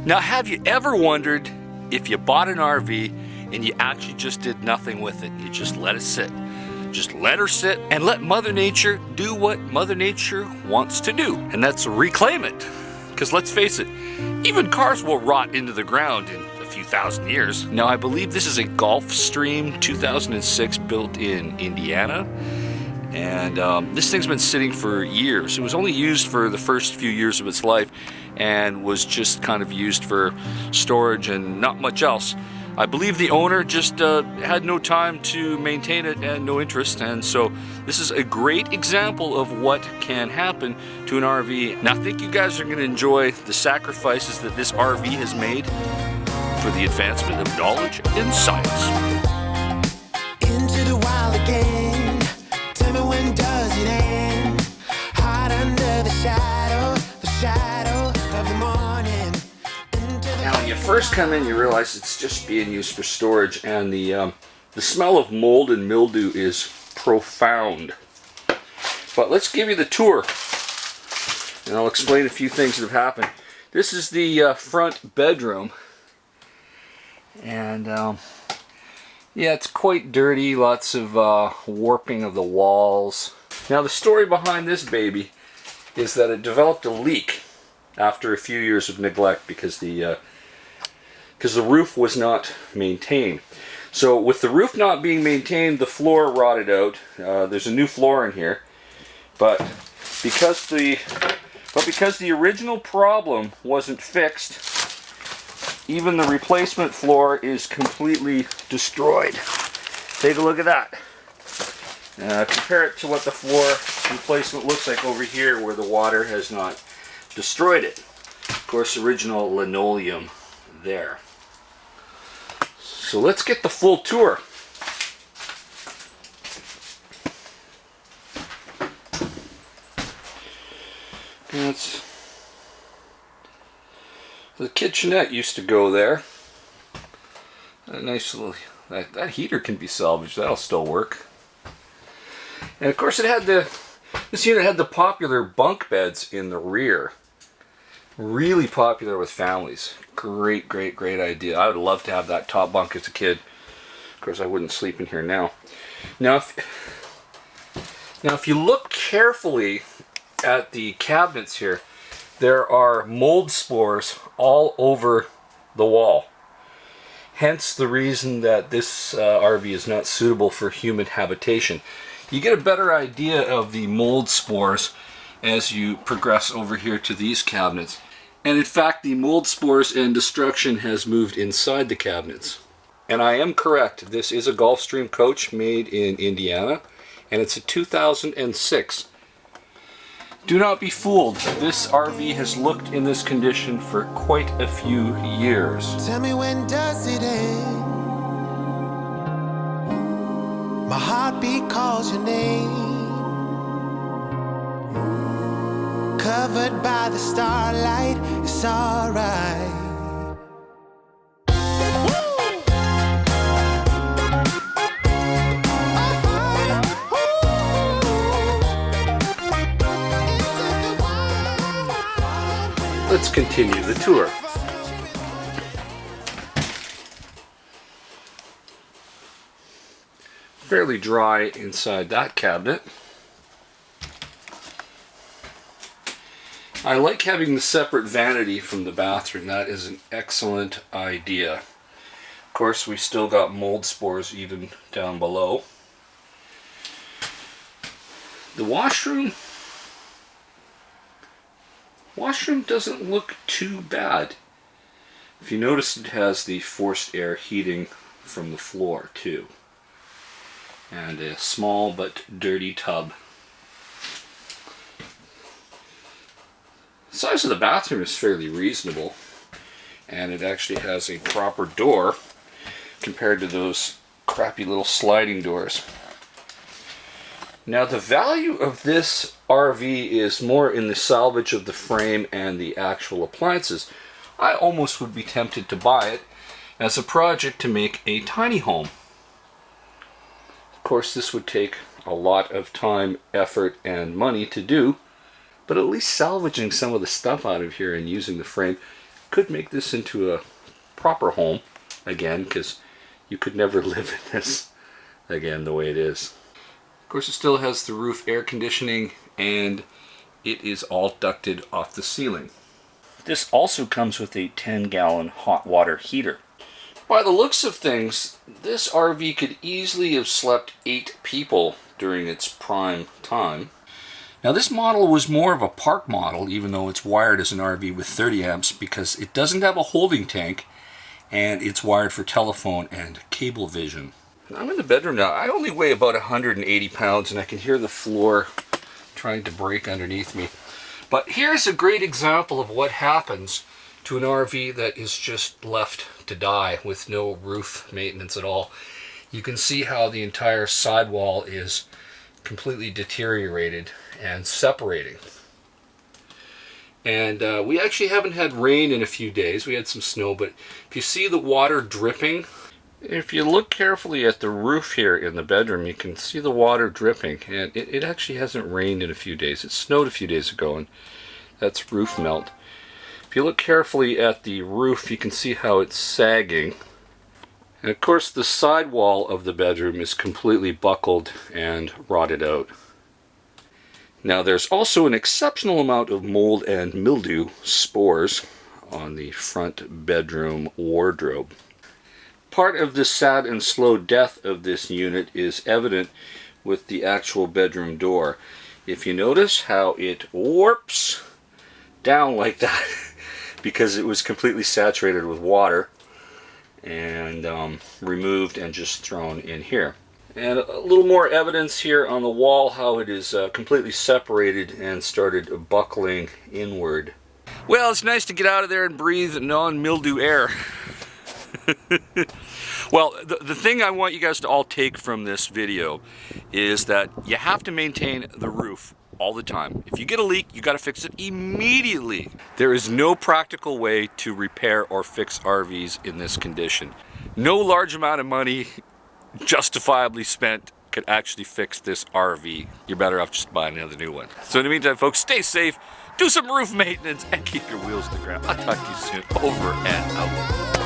Now, have you ever wondered if you bought an RV and you actually just did nothing with it? You just let it sit. Just let her sit and let Mother Nature do what Mother Nature wants to do, and that's reclaim it. Because let's face it, even cars will rot into the ground in a few thousand years. Now, I believe this is a Gulfstream 2006 built in Indiana. And this thing's been sitting for years. It was only used for the first few years of its life and was just kind of used for storage and not much else. I believe the owner just had no time to maintain it and no interest, and so this is a great example of what can happen to an RV. Now, I think you guys are going to enjoy the sacrifices that this RV has made for the advancement of knowledge and science. Into the wild again. Tell me, when does it end? Hide under the shadow of the morning. Now, when you first come in, you realize it's just being used for storage, and the smell of mold and mildew is profound. But let's give you the tour, and I'll explain a few things that have happened. This is the front bedroom, and yeah, it's quite dirty, lots of warping of the walls. Now, the story behind this baby is that it developed a leak after a few years of neglect because the roof was not maintained. So with the roof not being maintained, the floor rotted out. There's a new floor in here, but because the original problem wasn't fixed, even the replacement floor is completely destroyed. Take a look at that. Compare it to what the floor replacement looks like over here, where the water has not destroyed it. Of course, original linoleum there. So let's get the full tour. The kitchenette used to go there. A nice little, that heater can be salvaged. That'll still work. And of course, this unit had the popular bunk beds in the rear. Really popular with families. Great idea. I would love to have that top bunk as a kid. Of course, I wouldn't sleep in here now. Now, if you look carefully at the cabinets here, there are mold spores all over the wall. Hence the reason that this RV is not suitable for human habitation. You get a better idea of the mold spores as you progress over here to these cabinets. And in fact, the mold spores and destruction has moved inside the cabinets. And I am correct, this is a Gulfstream coach made in Indiana, and it's a 2006. Do not be fooled. This RV has looked in this condition for quite a few years. Tell me, when does it end? My heartbeat calls your name. Covered by the starlight, it's alright. Let's continue the tour. Fairly dry inside that cabinet. I like having the separate vanity from the bathroom. That is an excellent idea. Of course, we still got mold spores even down below. The washroom doesn't look too bad. If you notice, it has the forced air heating from the floor too. And a small but dirty tub. The size of the bathroom is fairly reasonable, and it actually has a proper door compared to those crappy little sliding doors. Now, the value of this RV is more in the salvage of the frame and the actual appliances. I almost would be tempted to buy it as a project to make a tiny home. Of course, this would take a lot of time, effort, and money to do, but at least salvaging some of the stuff out of here and using the frame could make this into a proper home again, because you could never live in this again the way it is. Of course, it still has the roof air conditioning, and it is all ducted off the ceiling. This also comes with a 10-gallon hot water heater. By the looks of things, this RV could easily have slept 8 people during its prime time. Now, this model was more of a park model, even though it's wired as an RV with 30 amps, because it doesn't have a holding tank, and it's wired for telephone and cable vision. I'm in the bedroom now. I only weigh about 180 pounds, and I can hear the floor trying to break underneath me. But here's a great example of what happens to an RV that is just left to die with no roof maintenance at all. You can see how the entire sidewall is completely deteriorated and separating. And we actually haven't had rain in a few days. We had some snow, but if you see the water dripping, if you look carefully at the roof here in the bedroom, you can see the water dripping, and it actually hasn't rained in a few days. It snowed a few days ago, and that's roof melt. If you look carefully at the roof, you can see how it's sagging. And of course, the sidewall of the bedroom is completely buckled and rotted out. Now, there's also an exceptional amount of mold and mildew spores on the front bedroom wardrobe. Part of the sad and slow death of this unit is evident with the actual bedroom door. If you notice how it warps down like that, because it was completely saturated with water and removed and just thrown in here. And a little more evidence here on the wall how it is completely separated and started buckling inward. Well, it's nice to get out of there and breathe non-mildew air. Well, the thing I want you guys to all take from this video is that you have to maintain the roof all the time. If you get a leak, you got to fix it immediately. There is no practical way to repair or fix RVs in this condition. No large amount of money justifiably spent could actually fix this RV. You're better off just buying another new one. So in the meantime, folks, stay safe, do some roof maintenance, and keep your wheels to the ground. I'll talk to you soon. Over and out.